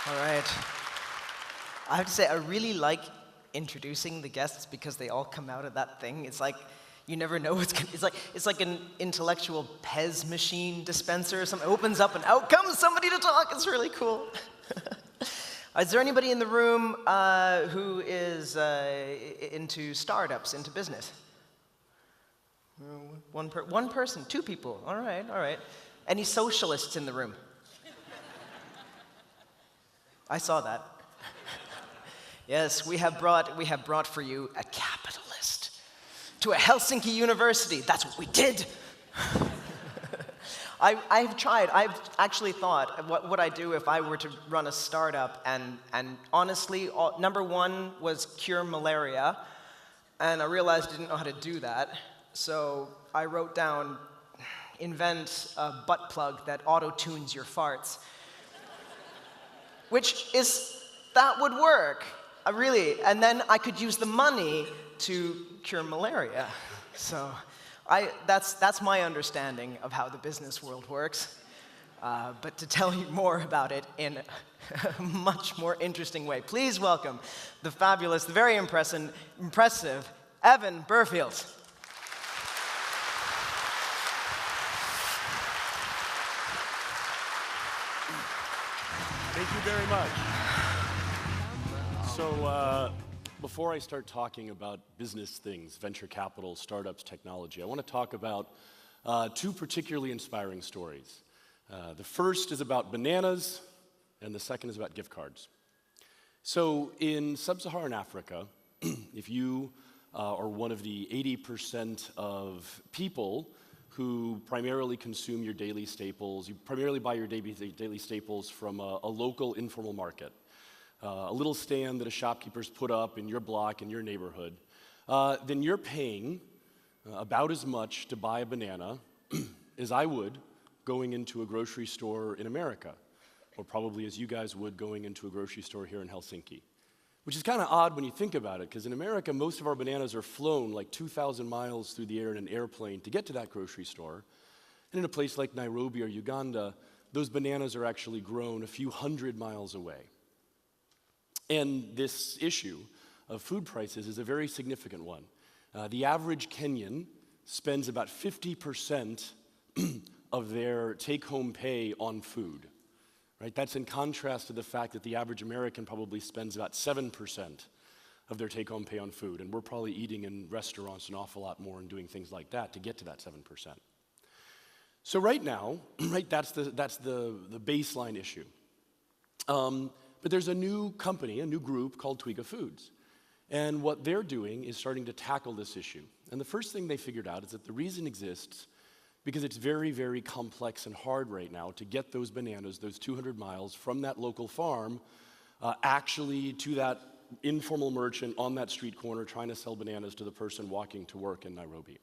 All right. I have to say, I really like introducing the guests because they all come out of that thing. It's like you never know what's going. It's like an intellectual Pez machine dispenser or something. It opens up and out comes somebody to talk. It's really cool. Is there anybody in the room who is into startups, into business? One person, two people. All right. Any socialists in the room? I saw that. Yes, we have brought for you a capitalist to a Helsinki university. That's what we did. I've tried. I've actually thought, what would I do if I were to run a startup? And honestly, number one was cure malaria, and I realized I didn't know how to do that. So I wrote down, invent a butt plug that auto-tunes your farts. That would work, really. And then I could use the money to cure malaria. So that's my understanding of how the business world works. But to tell you more about it in a much more interesting way, please welcome the fabulous, the very impressive Evan Burfield. Thank you very much. So before I start talking about business things, venture capital, startups, technology, I want to talk about two particularly inspiring stories. The first is about bananas, and the second is about gift cards. So in sub-Saharan Africa, if you are one of the 80% of people who primarily consume your daily staples. You primarily buy your daily staples from a local informal market, a little stand that a shopkeeper's put up in your block, in your neighborhood. Then you're paying about as much to buy a banana as I would going into a grocery store in America, or probably as you guys would going into a grocery store here in Helsinki. Which is kind of odd when you think about it, because in America, most of our bananas are flown like 2,000 miles through the air in an airplane to get to that grocery store. And in a place like Nairobi or Uganda, those bananas are actually grown a few hundred miles away. And this issue of food prices is a very significant one. The average Kenyan spends about 50% of their take-home pay on food. Right? That's in contrast to the fact that the average American probably spends about 7% of their take-home pay on food, and we're probably eating in restaurants an awful lot more and doing things like that to get to that 7%. So right now, that's the baseline issue. But there's a new company, a new group called Twiga Foods, and what they're doing is starting to tackle this issue. And the first thing they figured out is that the reason exists because it's very, very complex and hard right now to get those bananas, those 200 miles from that local farm, actually to that informal merchant on that street corner trying to sell bananas to the person walking to work in Nairobi.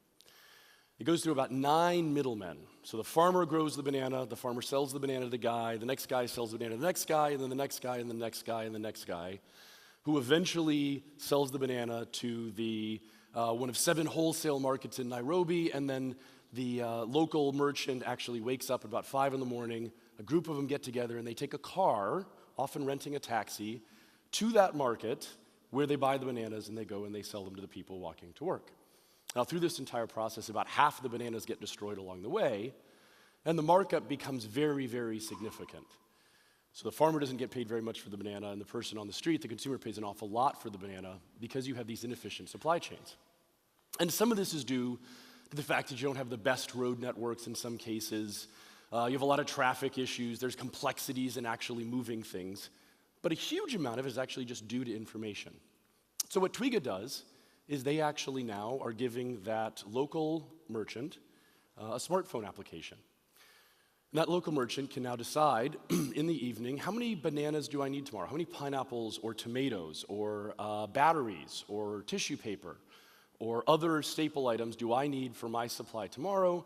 It goes through about 9 middlemen. So the farmer grows the banana, the farmer sells the banana to the guy, the next guy sells the banana to the next guy, and then the next guy, and the next guy, and the next guy, who eventually sells the banana to the one of 7 wholesale markets in Nairobi, and then the local merchant actually wakes up at about 5 in the morning, a group of them get together and they take a car, often renting a taxi, to that market where they buy the bananas and they go and they sell them to the people walking to work. Now through this entire process, about half of the bananas get destroyed along the way, and the markup becomes very, very significant. So the farmer doesn't get paid very much for the banana, and the person on the street, the consumer, pays an awful lot for the banana because you have these inefficient supply chains. And some of this is due to the fact that you don't have the best road networks in some cases. You have a lot of traffic issues. There's complexities in actually moving things. But a huge amount of it is actually just due to information. So what Twiga does is they actually now are giving that local merchant a smartphone application. And that local merchant can now decide in the evening, how many bananas do I need tomorrow? How many pineapples or tomatoes or batteries or tissue paper or other staple items do I need for my supply tomorrow?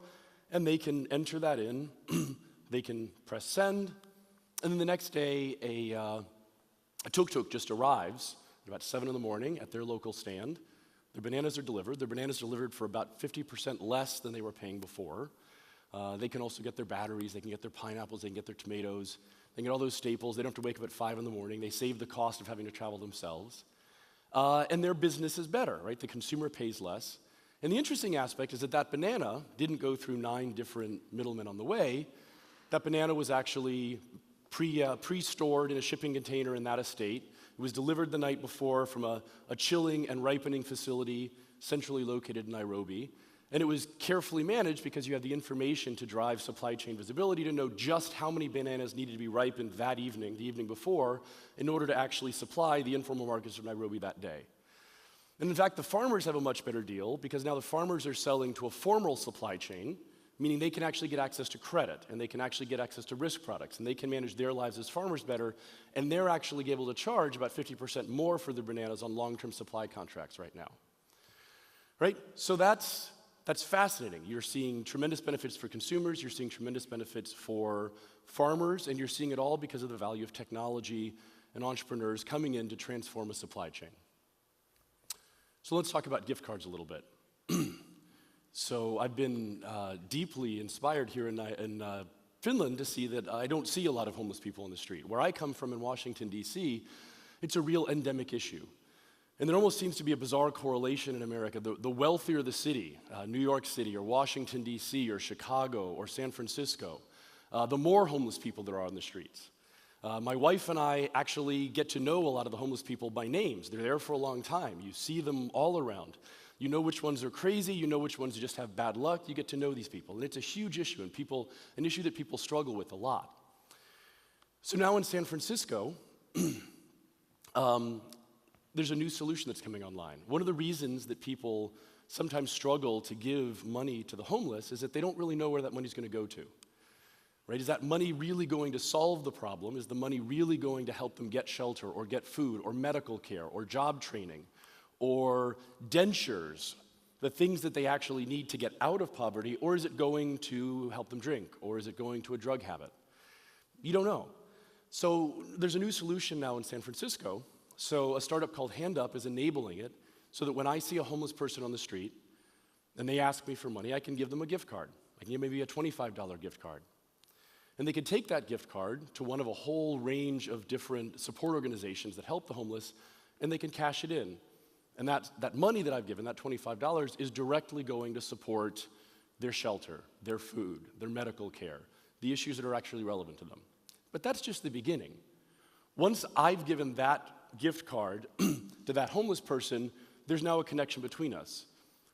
And they can enter that in, they can press send, and then the next day a tuk-tuk just arrives at about 7 in the morning at their local stand. Their bananas are delivered. Their bananas are delivered for about 50% less than they were paying before. They can also get their batteries, they can get their pineapples, they can get their tomatoes. They get all those staples. They don't have to wake up at 5 in the morning. They save the cost of having to travel themselves. And their business is better, right? The consumer pays less. And the interesting aspect is that that banana didn't go through 9 different middlemen on the way. That banana was actually pre-stored in a shipping container in that estate. It was delivered the night before from a chilling and ripening facility centrally located in Nairobi. And it was carefully managed because you had the information to drive supply chain visibility to know just how many bananas needed to be ripened that evening, the evening before, in order to actually supply the informal markets of Nairobi that day. And in fact, the farmers have a much better deal because now the farmers are selling to a formal supply chain, meaning they can actually get access to credit, and they can actually get access to risk products, and they can manage their lives as farmers better, and they're actually able to charge about 50% more for their bananas on long-term supply contracts right now. Right? So that's fascinating. You're seeing tremendous benefits for consumers, you're seeing tremendous benefits for farmers, and you're seeing it all because of the value of technology and entrepreneurs coming in to transform a supply chain. So let's talk about gift cards a little bit. So I've been deeply inspired here in Finland to see that I don't see a lot of homeless people on the street. Where I come from in Washington, D.C., it's a real endemic issue. And there almost seems to be a bizarre correlation in America. The wealthier the city, New York City or Washington, D.C. or Chicago or San Francisco, the more homeless people there are on the streets. My wife and I actually get to know a lot of the homeless people by names. They're there for a long time. You see them all around. You know which ones are crazy, you know which ones just have bad luck, you get to know these people. And it's a huge issue, and an issue that people struggle with a lot. So now in San Francisco, there's a new solution that's coming online. One of the reasons that people sometimes struggle to give money to the homeless is that they don't really know where that money's going to go to. Right? Is that money really going to solve the problem? Is the money really going to help them get shelter or get food or medical care or job training or dentures, the things that they actually need to get out of poverty, or is it going to help them drink, or is it going to a drug habit? You don't know. So there's a new solution now in San Francisco. So a startup called Hand Up is enabling it so that when I see a homeless person on the street and they ask me for money, I can give them a gift card. I can give maybe a $25 gift card. And they can take that gift card to one of a whole range of different support organizations that help the homeless, and they can cash it in. And that money that I've given, that $25, is directly going to support their shelter, their food, their medical care, the issues that are actually relevant to them. But that's just the beginning. Once I've given that gift card to that homeless person, there's now a connection between us.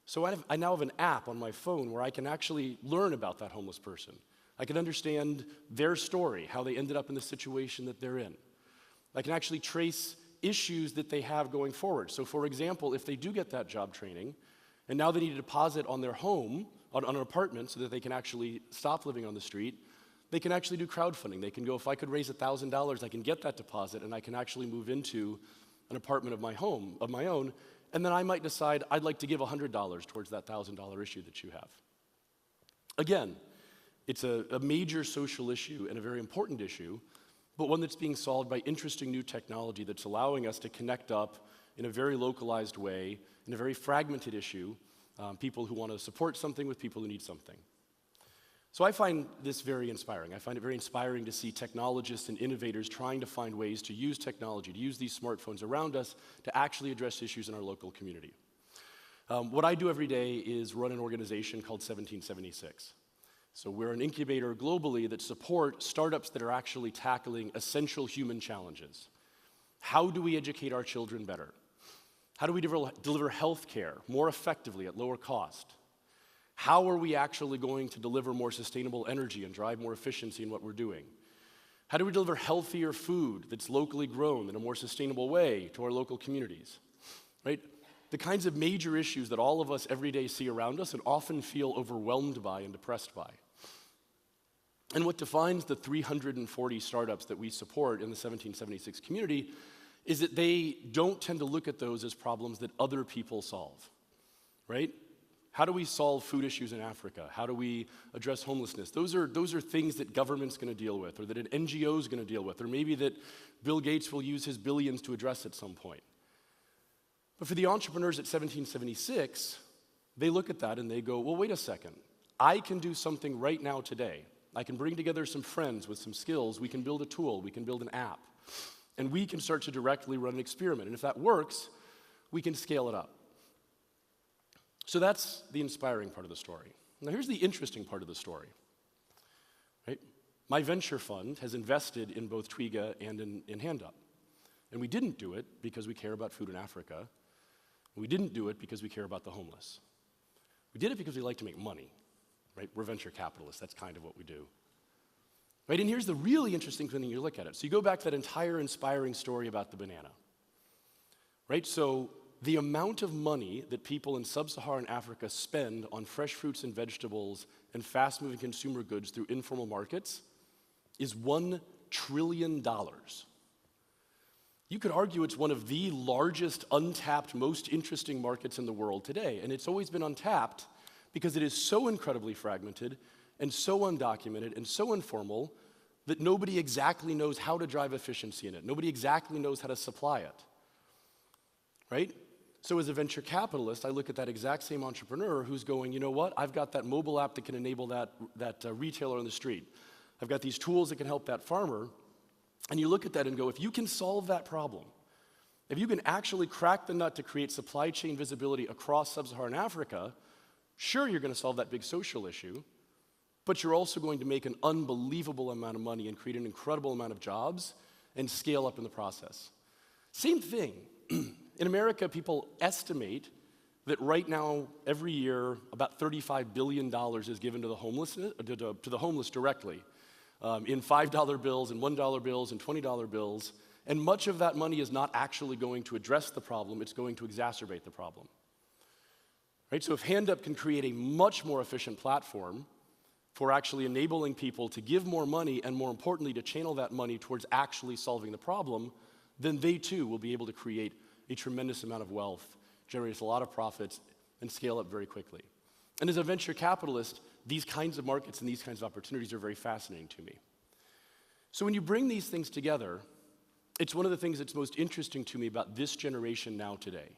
So I now have an app on my phone where I can actually learn about that homeless person. I can understand their story, how they ended up in the situation that they're in. I can actually trace issues that they have going forward. So for example, if they do get that job training, and now they need a deposit on their home, on an apartment, so that they can actually stop living on the street, they can actually do crowdfunding. They can go, if I could raise $1,000, I can get that deposit, and I can actually move into an apartment of my own, and then I might decide I'd like to give $100 towards that $1,000 issue that you have. Again, it's a major social issue and a very important issue, but one that's being solved by interesting new technology that's allowing us to connect up in a very localized way, in a very fragmented issue, people who want to support something with people who need something. So I find this very inspiring. I find it very inspiring to see technologists and innovators trying to find ways to use technology, to use these smartphones around us to actually address issues in our local community. What I do every day is run an organization called 1776. So we're an incubator globally that supports startups that are actually tackling essential human challenges. How do we educate our children better? How do we deliver health care more effectively at lower cost? How are we actually going to deliver more sustainable energy and drive more efficiency in what we're doing? How do we deliver healthier food that's locally grown in a more sustainable way to our local communities? Right? The kinds of major issues that all of us every day see around us and often feel overwhelmed by and depressed by. And what defines the 340 startups that we support in the 1776 community is that they don't tend to look at those as problems that other people solve, right? How do we solve food issues in Africa? How do we address homelessness? Those are things that government's going to deal with, or that an NGO is going to deal with, or maybe that Bill Gates will use his billions to address at some point. But for the entrepreneurs at 1776, they look at that and they go, well, wait a second. I can do something right now today I can bring together some friends with some skills, we can build a tool, we can build an app, and we can start to directly run an experiment. And if that works, we can scale it up. So that's the inspiring part of the story. Now here's the interesting part of the story. Right? My venture fund has invested in both Twiga and in HandUp. And we didn't do it because we care about food in Africa. We didn't do it because we care about the homeless. We did it because we like to make money. Right? We're venture capitalists. That's kind of what we do. Right? And here's the really interesting thing when you look at it. So you go back to that entire inspiring story about the banana. Right? So the amount of money that people in sub-Saharan Africa spend on fresh fruits and vegetables and fast-moving consumer goods through informal markets is $1 trillion. You could argue it's one of the largest, untapped, most interesting markets in the world today. And it's always been untapped because it is so incredibly fragmented and so undocumented and so informal that nobody exactly knows how to drive efficiency in it. Nobody exactly knows how to supply it. Right? So as a venture capitalist, I look at that exact same entrepreneur who's going, you know what, I've got that mobile app that can enable that retailer on the street. I've got these tools that can help that farmer. And you look at that and go, if you can solve that problem, if you can actually crack the nut to create supply chain visibility across sub-Saharan Africa, sure, you're going to solve that big social issue, but you're also going to make an unbelievable amount of money and create an incredible amount of jobs and scale up in the process. Same thing. In America, people estimate that right now, every year, about $35 billion is given to the homeless directly, in $5 bills and $1 bills and $20 bills, and much of that money is not actually going to address the problem, it's going to exacerbate the problem. Right? So if HandUp can create a much more efficient platform for actually enabling people to give more money and, more importantly, to channel that money towards actually solving the problem, then they too will be able to create a tremendous amount of wealth, generate a lot of profits, and scale up very quickly. And as a venture capitalist, these kinds of markets and these kinds of opportunities are very fascinating to me. So when you bring these things together, it's one of the things that's most interesting to me about this generation now today.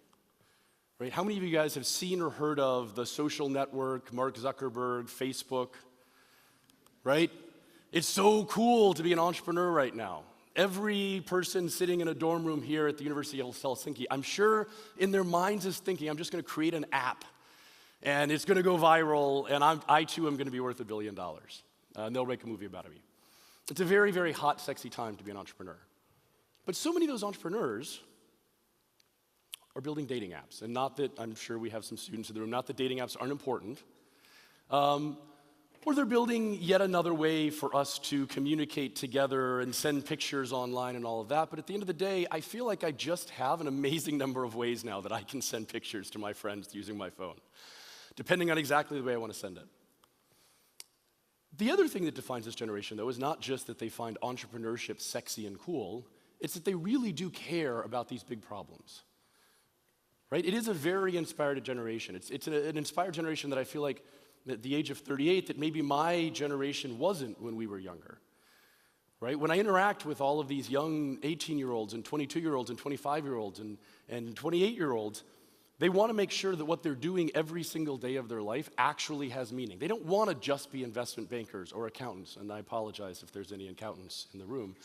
Right? How many of you guys have seen or heard of the social network, Mark Zuckerberg, Facebook? Right? It's so cool to be an entrepreneur right now. Every person sitting in a dorm room here at the University of Helsinki, I'm sure in their minds is thinking, I'm just going to create an app, and it's going to go viral, and I too am going to be worth $1 billion. And they'll make a movie about me. It's a very, very hot, sexy time to be an entrepreneur. But so many of those entrepreneurs are building dating apps. And not that, I'm sure we have some students in the room, not that dating apps aren't important. Or they're building yet another way for us to communicate together and send pictures online and all of that. But at the end of the day, I feel like I just have an amazing number of ways now that I can send pictures to my friends using my phone, depending on exactly the way I want to send it. The other thing that defines this generation, though, is not just that they find entrepreneurship sexy and cool, it's that they really do care about these big problems. Right? It is a very inspired generation. It's an inspired generation that I feel like at the age of 38 that maybe my generation wasn't when we were younger. Right? When I interact with all of these young 18-year-olds and 22-year-olds and 25-year-olds and 28-year-olds, they want to make sure that what they're doing every single day of their life actually has meaning. They don't want to just be investment bankers or accountants, and I apologize if there's any accountants in the room.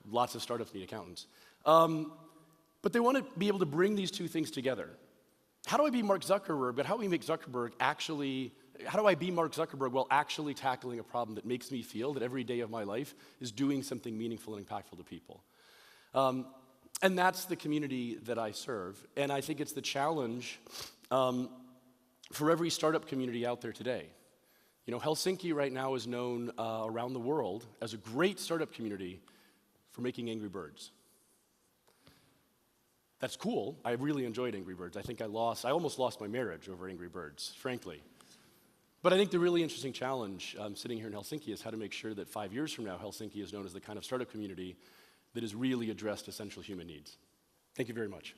Lots of startups need accountants. But they want to be able to bring these two things together. How do I be Mark Zuckerberg, but how do I be Mark Zuckerberg while actually tackling a problem that makes me feel that every day of my life is doing something meaningful and impactful to people? And that's the community that I serve. And I think it's the challenge for every startup community out there today. You know, Helsinki right now is known around the world as a great startup community for making Angry Birds. That's cool. I really enjoyed Angry Birds. I think I almost lost my marriage over Angry Birds, frankly. But I think the really interesting challenge sitting here in Helsinki is how to make sure that 5 years from now, Helsinki is known as the kind of startup community that has really addressed essential human needs. Thank you very much.